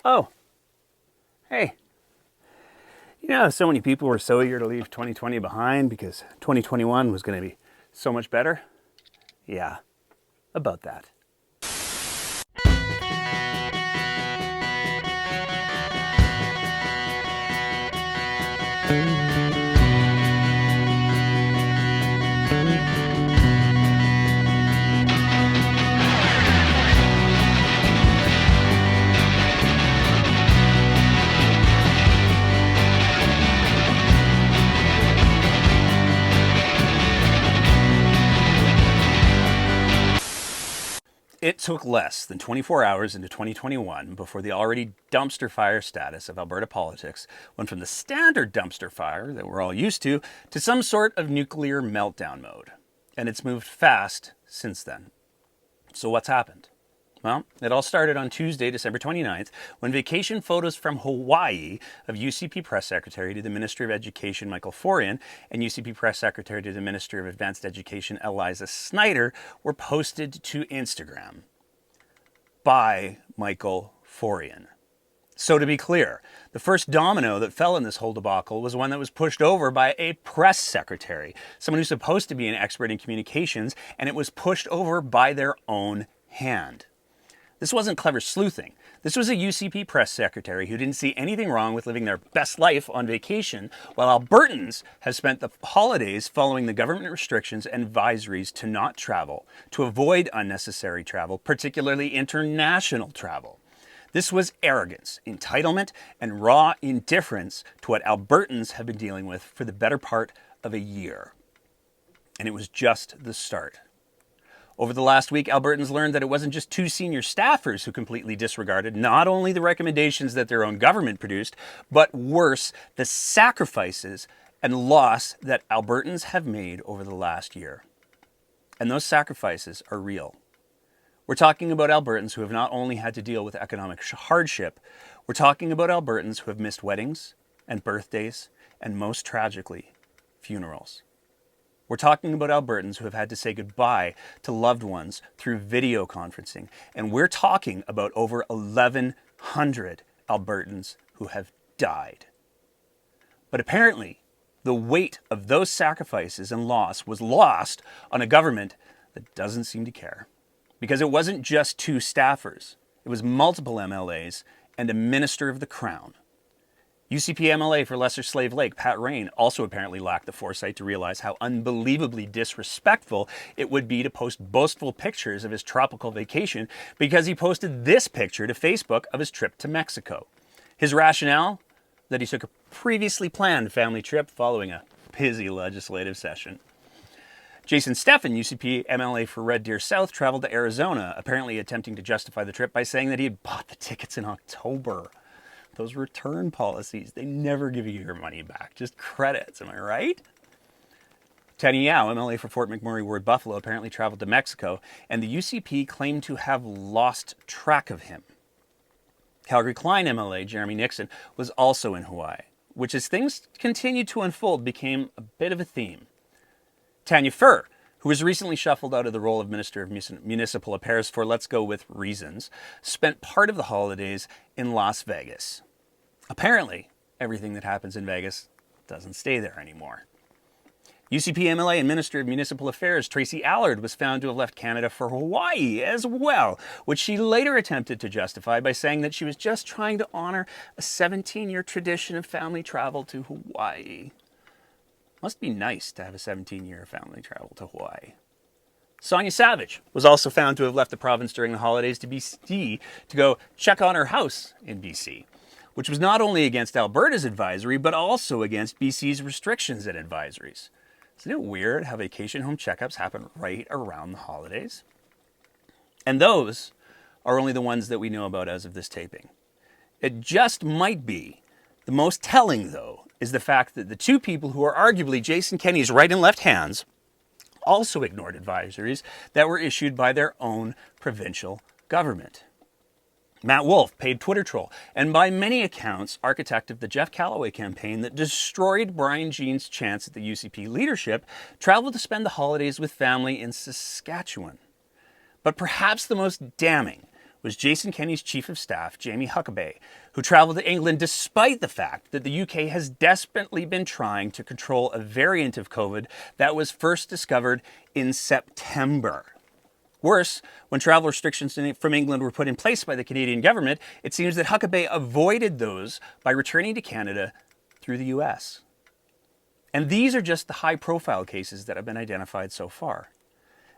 Oh, hey. You know, so many people were so eager to leave 2020 behind because 2021 was going to be so much better? Yeah, about that. It took less than 24 hours into 2021 before the already dumpster fire status of Alberta politics went from the standard dumpster fire that we're all used to some sort of nuclear meltdown mode. And it's moved fast since then. So what's happened? Well, it all started on Tuesday, December 29th, when vacation photos from Hawaii of UCP Press Secretary to the Ministry of Education Michael Forian and UCP Press Secretary to the Ministry of Advanced Education Eliza Snyder were posted to Instagram by Michael Forian. So to be clear, the first domino that fell in this whole debacle was one that was pushed over by a press secretary, someone who's supposed to be an expert in communications, and it was pushed over by their own hand. This wasn't clever sleuthing. This was a UCP press secretary who didn't see anything wrong with living their best life on vacation, while Albertans have spent the holidays following the government restrictions and advisories to not travel, to avoid unnecessary travel, particularly international travel. This was arrogance, entitlement, and raw indifference to what Albertans have been dealing with for the better part of a year. And it was just the start. Over the last week, Albertans learned that it wasn't just two senior staffers who completely disregarded not only the recommendations that their own government produced, but worse, the sacrifices and loss that Albertans have made over the last year. And those sacrifices are real. We're talking about Albertans who have not only had to deal with economic hardship, we're talking about Albertans who have missed weddings and birthdays, and most tragically, funerals. We're talking about Albertans who have had to say goodbye to loved ones through video conferencing. And we're talking about over 1,100 Albertans who have died. But apparently, the weight of those sacrifices and loss was lost on a government that doesn't seem to care. Because it wasn't just two staffers. It was multiple MLAs and a minister of the Crown. UCP MLA for Lesser Slave Lake, Pat Rain, also apparently lacked the foresight to realize how unbelievably disrespectful it would be to post boastful pictures of his tropical vacation because he posted this picture to Facebook of his trip to Mexico. His rationale? That he took a previously planned family trip following a busy legislative session. Jason Steffen, UCP MLA for Red Deer South, traveled to Arizona, apparently attempting to justify the trip by saying that he had bought the tickets in October. Those return policies, they never give you your money back, just credits, am I right? Kenney, MLA for Fort McMurray Ward Buffalo, apparently traveled to Mexico, and the UCP claimed to have lost track of him. Calgary Klein MLA, Jeremy Nixon, was also in Hawaii, which as things continued to unfold became a bit of a theme. Tanya Furr, who was recently shuffled out of the role of Minister of Municipal Affairs for, let's go with reasons, spent part of the holidays in Las Vegas. Apparently, everything that happens in Vegas doesn't stay there anymore. UCP MLA and Minister of Municipal Affairs Tracy Allard was found to have left Canada for Hawaii as well, which she later attempted to justify by saying that she was just trying to honor a 17-year tradition of family travel to Hawaii. Must be nice to have a 17-year family travel to Hawaii. Sonia Savage was also found to have left the province during the holidays to BC to go check on her house in BC, which was not only against Alberta's advisory, but also against BC's restrictions and advisories. Isn't it weird how vacation home checkups happen right around the holidays? And those are only the ones that we know about as of this taping. It just might be. The most telling, though, is the fact that the two people who are arguably Jason Kenney's right and left hands also ignored advisories that were issued by their own provincial government. Matt Wolf, paid Twitter troll, and by many accounts, architect of the Jeff Callaway campaign that destroyed Brian Jean's chance at the UCP leadership, traveled to spend the holidays with family in Saskatchewan. But perhaps the most damning was Jason Kenney's Chief of Staff, Jamie Huckabee, who traveled to England despite the fact that the UK has desperately been trying to control a variant of COVID that was first discovered in September. Worse, when travel restrictions from England were put in place by the Canadian government, it seems that Huckabee avoided those by returning to Canada through the US. And these are just the high-profile cases that have been identified so far.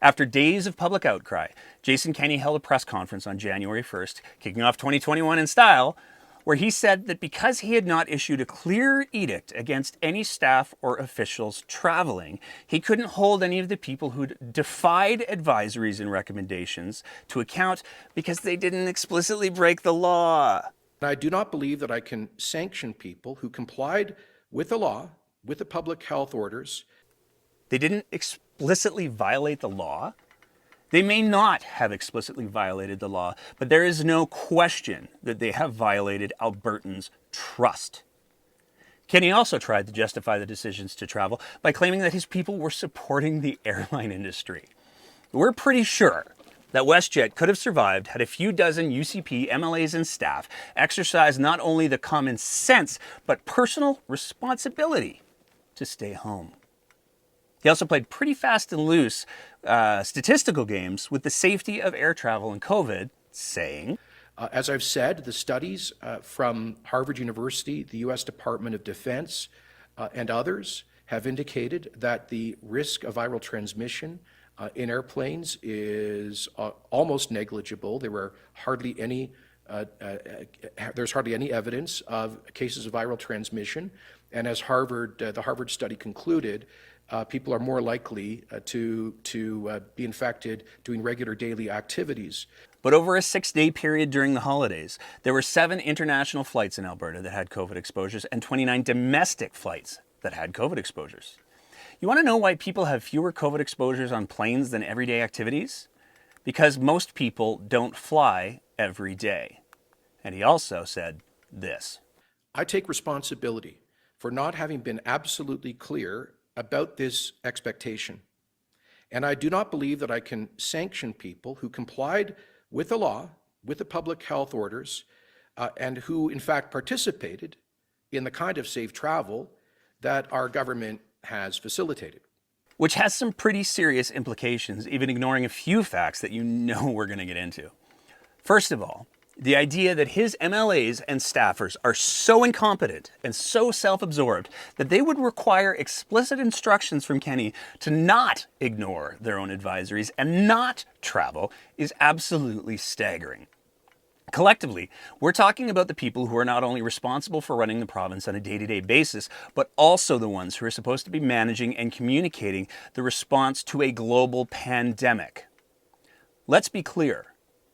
After days of public outcry, Jason Kenney held a press conference on January 1st, kicking off 2021 in style, where he said that because he had not issued a clear edict against any staff or officials traveling, he couldn't hold any of the people who'd defied advisories and recommendations to account because they didn't explicitly break the law. I do not believe that I can sanction people who complied with the law, with the public health orders. They didn't explicitly violate the law. They may not have explicitly violated the law, but there is no question that they have violated Albertans' trust. Kenney also tried to justify the decisions to travel by claiming that his people were supporting the airline industry. We're pretty sure that WestJet could have survived had a few dozen UCP MLAs and staff exercised not only the common sense, but personal responsibility to stay home. He also played pretty fast and loose statistical games with the safety of air travel and COVID, saying, as I've said, the studies from Harvard University, the U.S. Department of Defense, and others have indicated that the risk of viral transmission in airplanes is almost negligible. There's hardly any evidence of cases of viral transmission. And as the Harvard study concluded, people are more likely to be infected doing regular daily activities. But over a 6-day period during the holidays, there were 7 international flights in Alberta that had COVID exposures and 29 domestic flights that had COVID exposures. You want to know why people have fewer COVID exposures on planes than everyday activities? Because most people don't fly every day. And he also said this. I take responsibility for not having been absolutely clear about this expectation. And I do not believe that I can sanction people who complied with the law, with the public health orders, and who in fact participated in the kind of safe travel that our government has facilitated. Which has some pretty serious implications, even ignoring a few facts that you know we're going to get into. First of all, the idea that his MLAs and staffers are so incompetent and so self-absorbed that they would require explicit instructions from Kenney to not ignore their own advisories and not travel is absolutely staggering. Collectively, we're talking about the people who are not only responsible for running the province on a day-to-day basis, but also the ones who are supposed to be managing and communicating the response to a global pandemic. Let's be clear.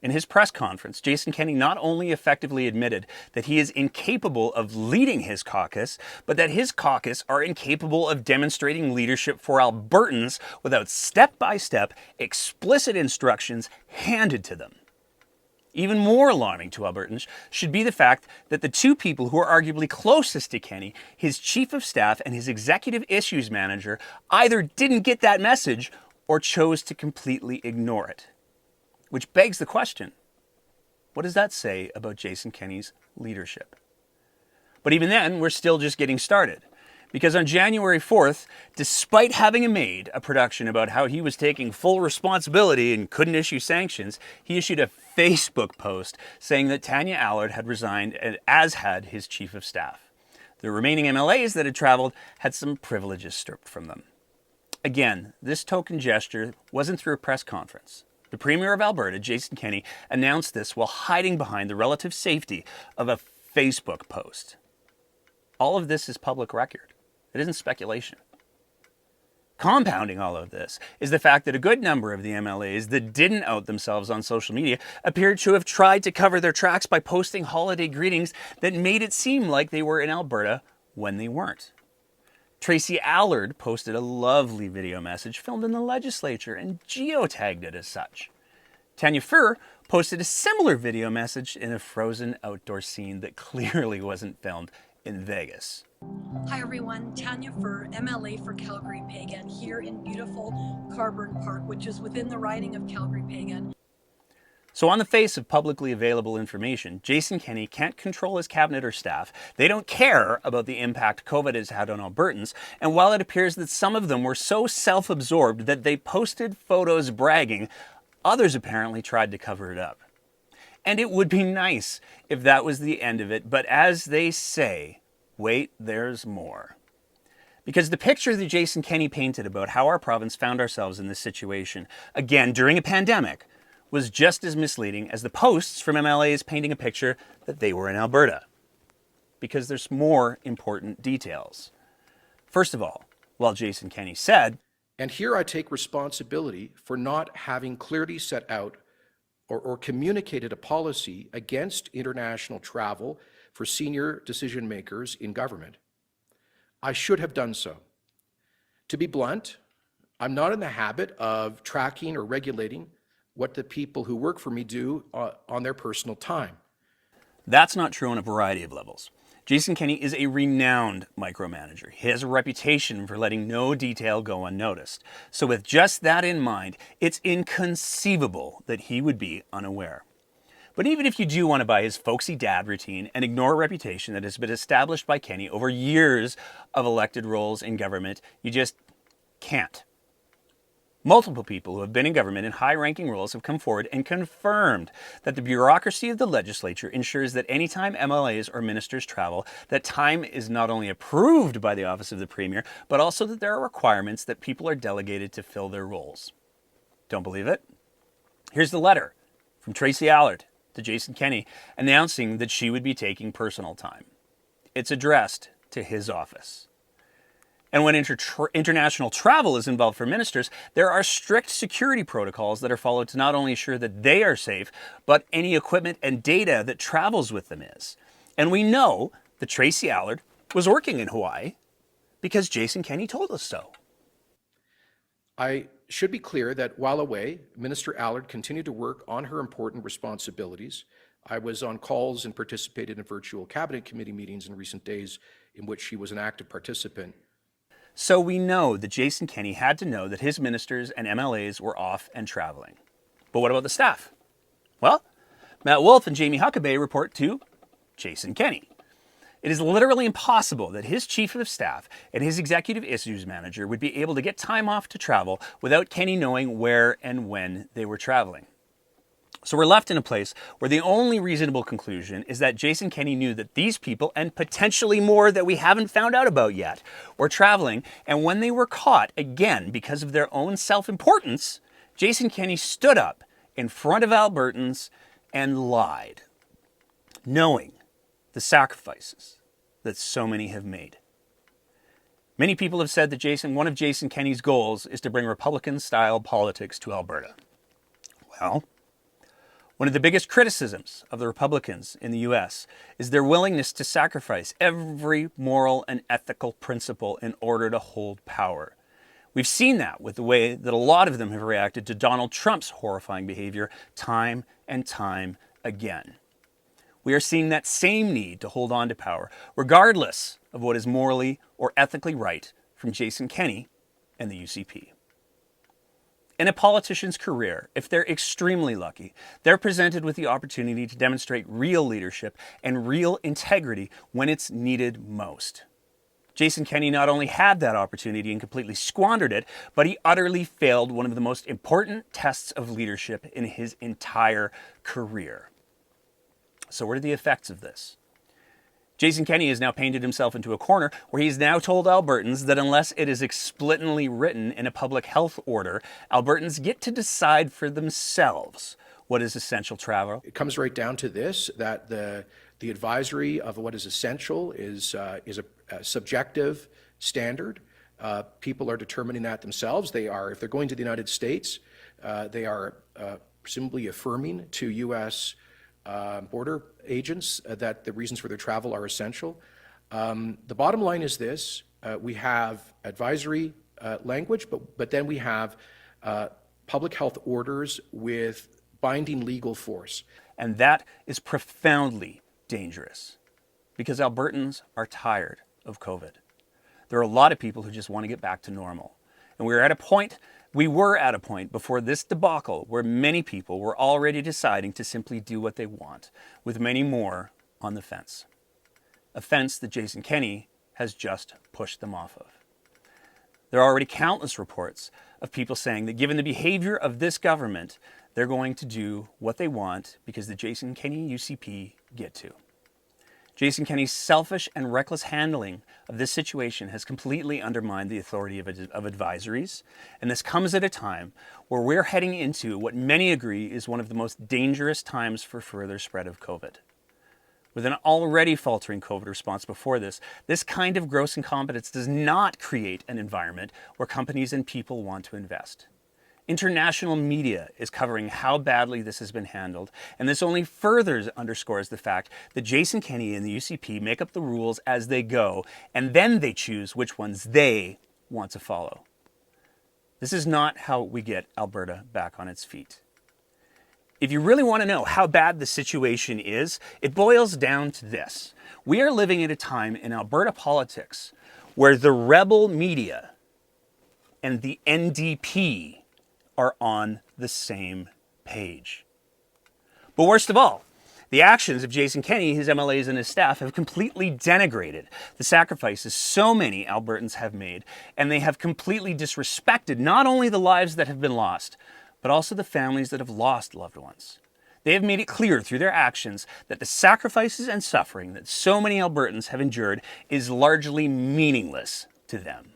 In his press conference, Jason Kenney not only effectively admitted that he is incapable of leading his caucus, but that his caucus are incapable of demonstrating leadership for Albertans without step-by-step, explicit instructions handed to them. Even more alarming to Albertans should be the fact that the two people who are arguably closest to Kenney, his chief of staff and his executive issues manager, either didn't get that message or chose to completely ignore it. Which begs the question, what does that say about Jason Kenney's leadership? But even then, we're still just getting started. Because on January 4th, despite having made a production about how he was taking full responsibility and couldn't issue sanctions, he issued a Facebook post saying that Tanya Allard had resigned, as had his chief of staff. The remaining MLAs that had traveled had some privileges stripped from them. Again, this token gesture wasn't through a press conference. The Premier of Alberta, Jason Kenney, announced this while hiding behind the relative safety of a Facebook post. All of this is public record. It isn't speculation. Compounding all of this is the fact that a good number of the MLAs that didn't out themselves on social media appeared to have tried to cover their tracks by posting holiday greetings that made it seem like they were in Alberta when they weren't. Tracy Allard posted a lovely video message filmed in the legislature and geotagged it as such. Tanya Furr posted a similar video message in a frozen outdoor scene that clearly wasn't filmed in Vegas. Hi everyone, Tanya Furr, MLA for Calgary-Pagan, here in beautiful Carburn Park, which is within the riding of Calgary-Pagan. So on the face of publicly available information, Jason Kenney can't control his cabinet or staff. They don't care about the impact COVID has had on Albertans. And while it appears that some of them were so self-absorbed that they posted photos bragging, others apparently tried to cover it up. And it would be nice if that was the end of it, but as they say, wait, there's more. Because the picture that Jason Kenney painted about how our province found ourselves in this situation, again during a pandemic, was just as misleading as the posts from MLAs painting a picture that they were in Alberta. Because there's more important details. First of all, while Jason Kenney said, And here I take responsibility for not having clearly set out or communicated a policy against international travel for senior decision makers in government. I should have done so. To be blunt, I'm not in the habit of tracking or regulating what the people who work for me do on their personal time. that's not true on a variety of levels. Jason Kenney is a renowned micromanager. He has a reputation for letting no detail go unnoticed. So with just that in mind, it's inconceivable that he would be unaware. But even if you do want to buy his folksy dad routine and ignore a reputation that has been established by Kenney over years of elected roles in government, you just can't. Multiple people who have been in government in high-ranking roles have come forward and confirmed that the bureaucracy of the legislature ensures that anytime MLAs or ministers travel, that time is not only approved by the office of the Premier, but also that there are requirements that people are delegated to fill their roles. Don't believe it? Here's the letter from Tracy Allard to Jason Kenney announcing that she would be taking personal time. It's addressed to his office. And when international travel is involved for ministers, there are strict security protocols that are followed to not only ensure that they are safe, but any equipment and data that travels with them is. And we know that Tracy Allard was working in Hawaii because Jason Kenney told us so. I should be clear that while away, Minister Allard continued to work on her important responsibilities. I was on calls and participated in virtual cabinet committee meetings in recent days in which she was an active participant. So we know that Jason Kenney had to know that his ministers and MLAs were off and traveling. But what about the staff? Well, Matt Wolf and Jamie Huckabee report to Jason Kenney. It is literally impossible that his chief of staff and his executive issues manager would be able to get time off to travel without Kenney knowing where and when they were traveling. So we're left in a place where the only reasonable conclusion is that Jason Kenney knew that these people, and potentially more that we haven't found out about yet, were traveling, and when they were caught, again, because of their own self-importance, Jason Kenney stood up in front of Albertans and lied, knowing the sacrifices that so many have made. Many people have said that one of Jason Kenney's goals is to bring Republican-style politics to Alberta. Well, one of the biggest criticisms of the Republicans in the U.S. is their willingness to sacrifice every moral and ethical principle in order to hold power. We've seen that with the way that a lot of them have reacted to Donald Trump's horrifying behavior time and time again. We are seeing that same need to hold on to power, regardless of what is morally or ethically right, from Jason Kenney and the UCP. In a politician's career, if they're extremely lucky, they're presented with the opportunity to demonstrate real leadership and real integrity when it's needed most. Jason Kenney not only had that opportunity and completely squandered it, but he utterly failed one of the most important tests of leadership in his entire career. So what are the effects of this? Jason Kenney has now painted himself into a corner where he's now told Albertans that unless it is explicitly written in a public health order, Albertans get to decide for themselves what is essential travel. It comes right down to this, that the advisory of what is essential is a subjective standard. People are determining that themselves. They are, if they're going to the United States, they are presumably affirming to U.S. Border agents that the reasons for their travel are essential. The bottom line is this, we have advisory language, but then we have public health orders with binding legal force. And that is profoundly dangerous because Albertans are tired of COVID. There are a lot of people who just want to get back to normal. And we're at a point We were at a point before this debacle where many people were already deciding to simply do what they want, with many more on the fence. A fence that Jason Kenney has just pushed them off of. There are already countless reports of people saying that given the behavior of this government, they're going to do what they want because the Jason Kenney UCP get to. Jason Kenney's selfish and reckless handling of this situation has completely undermined the authority of advisories, and this comes at a time where we're heading into what many agree is one of the most dangerous times for further spread of COVID. With an already faltering COVID response before this kind of gross incompetence does not create an environment where companies and people want to invest. International media is covering how badly this has been handled, and this only further underscores the fact that Jason Kenney and the UCP make up the rules as they go, and then they choose which ones they want to follow. This is not how we get Alberta back on its feet. If you really want to know how bad the situation is, it boils down to this. We are living at a time in Alberta politics where the rebel media and the NDP are on the same page. But worst of all, the actions of Jason Kenney, his MLAs, and his staff have completely denigrated the sacrifices so many Albertans have made, and they have completely disrespected not only the lives that have been lost, but also the families that have lost loved ones. They have made it clear through their actions that the sacrifices and suffering that so many Albertans have endured is largely meaningless to them.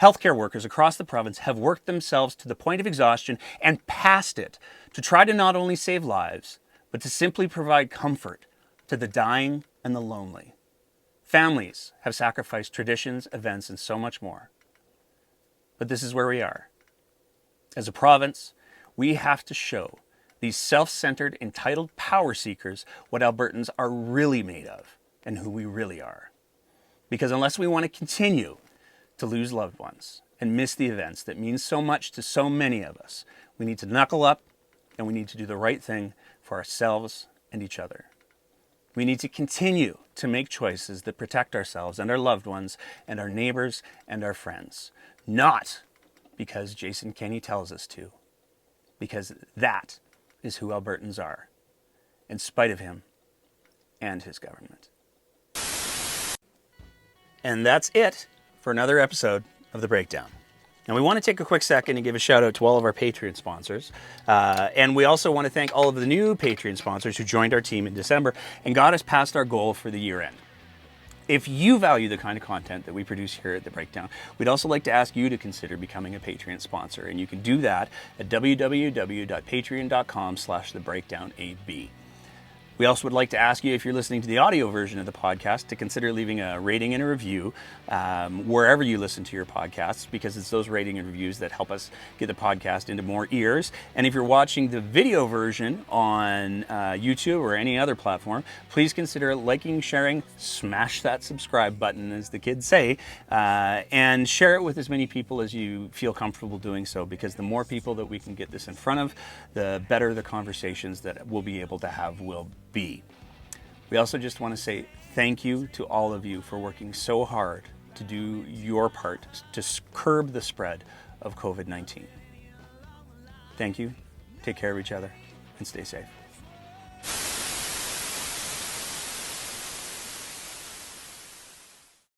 Healthcare workers across the province have worked themselves to the point of exhaustion and past it to try to not only save lives, but to simply provide comfort to the dying and the lonely. Families have sacrificed traditions, events, and so much more. But this is where we are. As a province, we have to show these self-centered, entitled power seekers what Albertans are really made of and who we really are. Because unless we want to continue to lose loved ones and miss the events that mean so much to so many of us, we need to knuckle up and we need to do the right thing for ourselves and each other. We need to continue to make choices that protect ourselves and our loved ones and our neighbors and our friends, not because Jason Kenney tells us to, because that is who Albertans are, in spite of him and his government. And that's it for another episode of The Breakdown. And we want to take a quick second and give a shout out to all of our Patreon sponsors. And we also want to thank all of the new Patreon sponsors who joined our team in December and got us past our goal for the year end. If you value the kind of content that we produce here at The Breakdown, we'd also like to ask you to consider becoming a Patreon sponsor. And you can do that at www.patreon.com/thebreakdownab. We also would like to ask you, if you're listening to the audio version of the podcast, to consider leaving a rating and a review wherever you listen to your podcasts, because it's those rating and reviews that help us get the podcast into more ears. And if you're watching the video version on YouTube or any other platform, please consider liking, sharing, smash that subscribe button, as the kids say, and share it with as many people as you feel comfortable doing so, because the more people that we can get this in front of, the better the conversations that we'll be able to have will be. We also just want to say thank you to all of you for working so hard to do your part to curb the spread of COVID-19. Thank you, take care of each other, and stay safe.